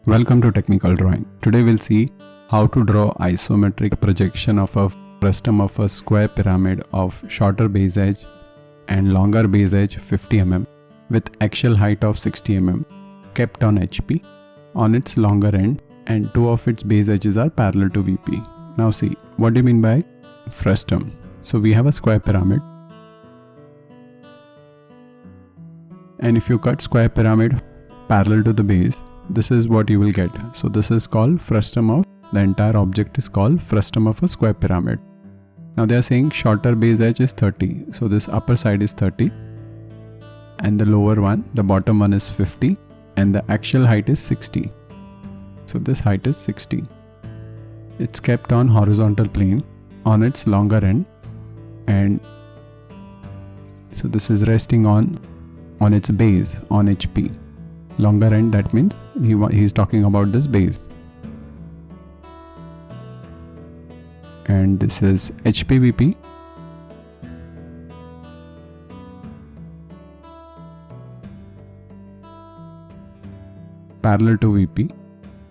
Welcome to Technical Drawing. Today we'll see how to draw isometric projection of a frustum of a square pyramid of shorter base edge and longer base edge 50 mm with axial height of 60 mm kept on HP on its longer end, and two of its base edges are parallel to VP. Now see, what do you mean by frustum? So we have a square pyramid, and if you cut square pyramid parallel to the base, this is what you will get. So this is called frustum of, the entire object is called frustum of a square pyramid. Now they are saying shorter base edge is 30. So this upper side is 30 and the lower one, the bottom one is 50, and the axial height is 60. So this height is 60. It's kept on horizontal plane on its longer end, and so this is resting on its base on HP. Longer end, that means he's talking about this base. And this is HPVP. Parallel to VP.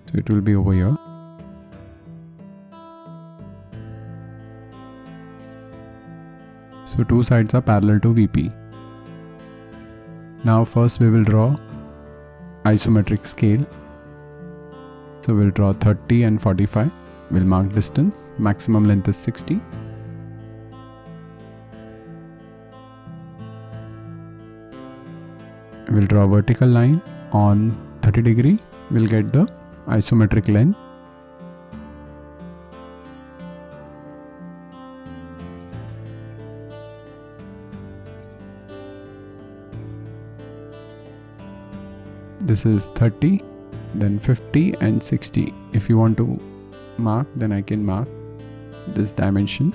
So it will be over here. So two sides are parallel to VP. Now first we will draw isometric scale. So we'll draw 30 and 45. We'll mark distance. Maximum length is 60. We'll draw a vertical line on 30 degree. We'll get the isometric length. This is 30, then 50 and 60. If you want to mark, then I can mark this dimension.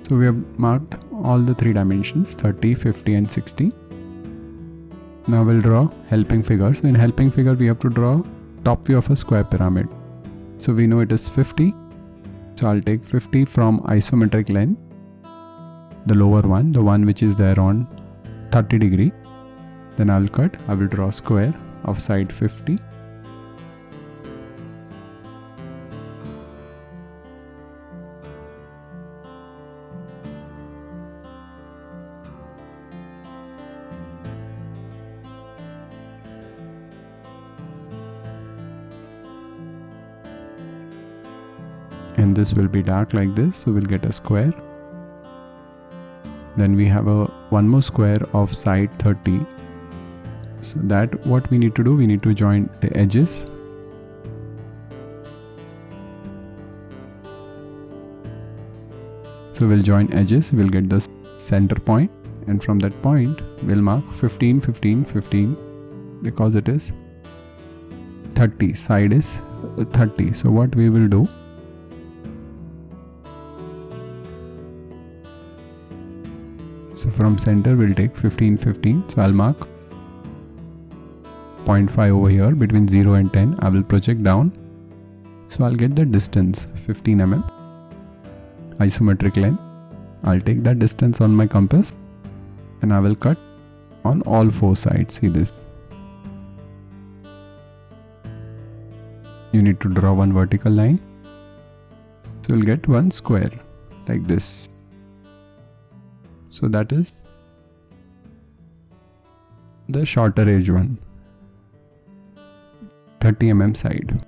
So we have marked all the three dimensions, 30, 50 and 60. Now we'll draw helping figure. So in helping figure we have to draw top view of a square pyramid. So we know it is 50. So I'll take 50 from isometric length, the lower one, the one which is there on 30 degree. Then I will draw square of side 50. And this will be dark like this, so we'll get a square. Then we have one more square of side 30. So that what we need to do, we need to join the edges. So we'll join edges, we'll get the center point, and from that point we'll mark 15, 15, 15 because it is 30, side is 30. So what we will do, so from center we'll take 15, 15. So I'll mark 0.5 over here between 0 and 10. I will project down. So I'll get the distance 15 mm. Isometric length. I'll take that distance on my compass and I will cut on all four sides. See this. You need to draw one vertical line. So you'll get one square like this. So that is the shorter edge one, 30 mm side.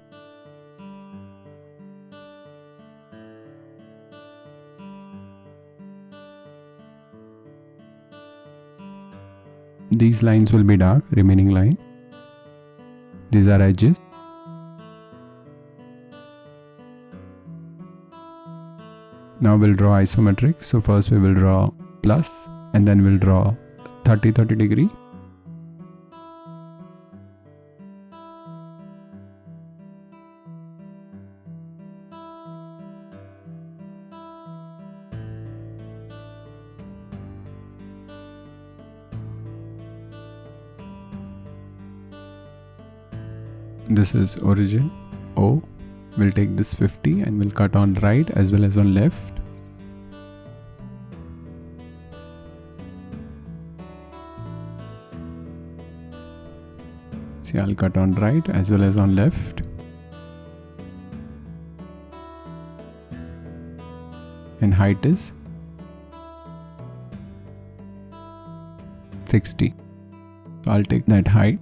These lines will be dark, remaining line. These are edges. Now we'll draw isometric. So first we will draw plus and then we'll draw 30 degree. This is origin. O. We'll take this 50 and we'll cut on right as well as on left. See, I'll cut on right as well as on left. And height is 60. So I'll take that height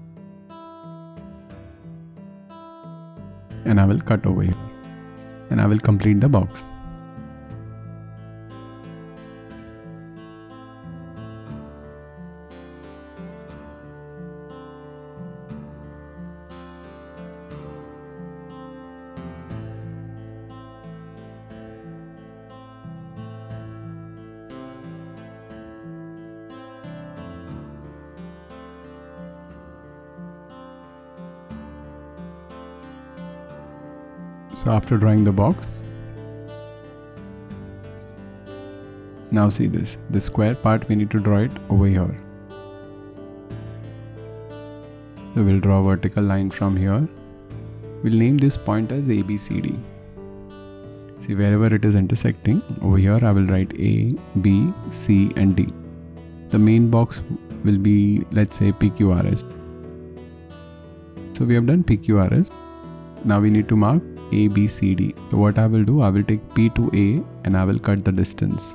and I will cut over here and I will complete the box. So after drawing the box, now see this square part, we need to draw it over here. So we'll draw a vertical line from here. We'll name this point as ABCD. See, wherever it is intersecting, over here I will write A, B, C and D. The main box will be, let's say, PQRS. So we have done PQRS. Now we need to mark A, B, C, D. So what I will do, I will take P to A and I will cut the distance.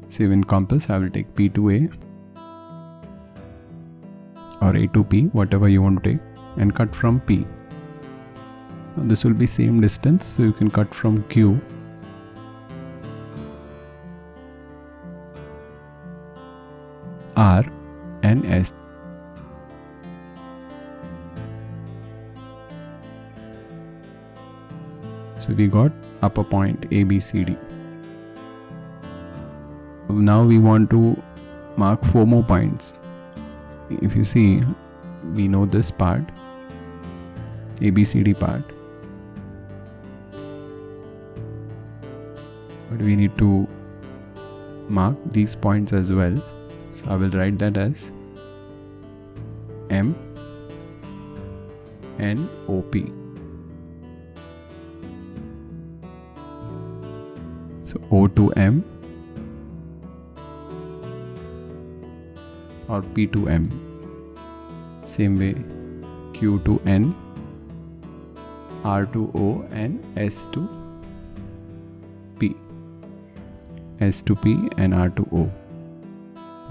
See, in compass, I will take P to A or A to P, whatever you want to take, and cut from P. Now this will be same distance, so you can cut from Q. R and S. So we got upper point A, B, C, D. Now we want to mark 4 more points. If you see, we know this part, A, B, C, D part. But we need to mark these points as well. So I will write that as M, N, O, P. So O to M or P to M. Same way, Q to N, R to O and S to P. S to P and R to O.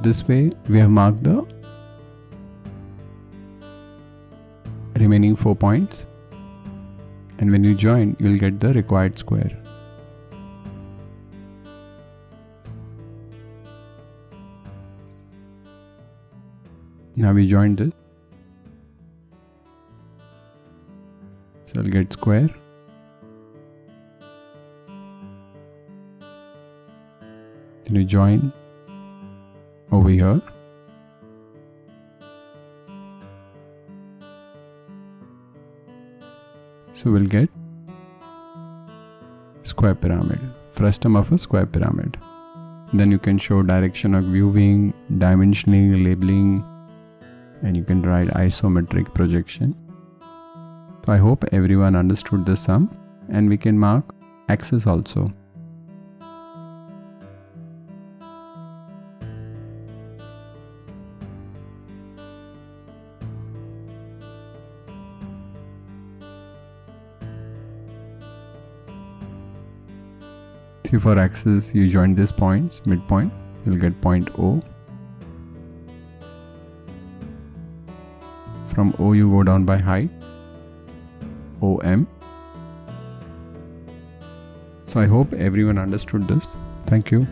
This way we have marked the remaining 4 points, and when you join, you will get the required square. Now we join this. So I'll get square. Then we join over here. So we'll get square pyramid, frustum of a square pyramid. Then you can show direction of viewing, dimensioning, labeling, and you can write isometric projection. So I hope everyone understood this sum, and we can mark axis also. See, for axis you join these points, midpoint, you'll get point O. From O you go down by height, OM. So I hope everyone understood this. Thank you.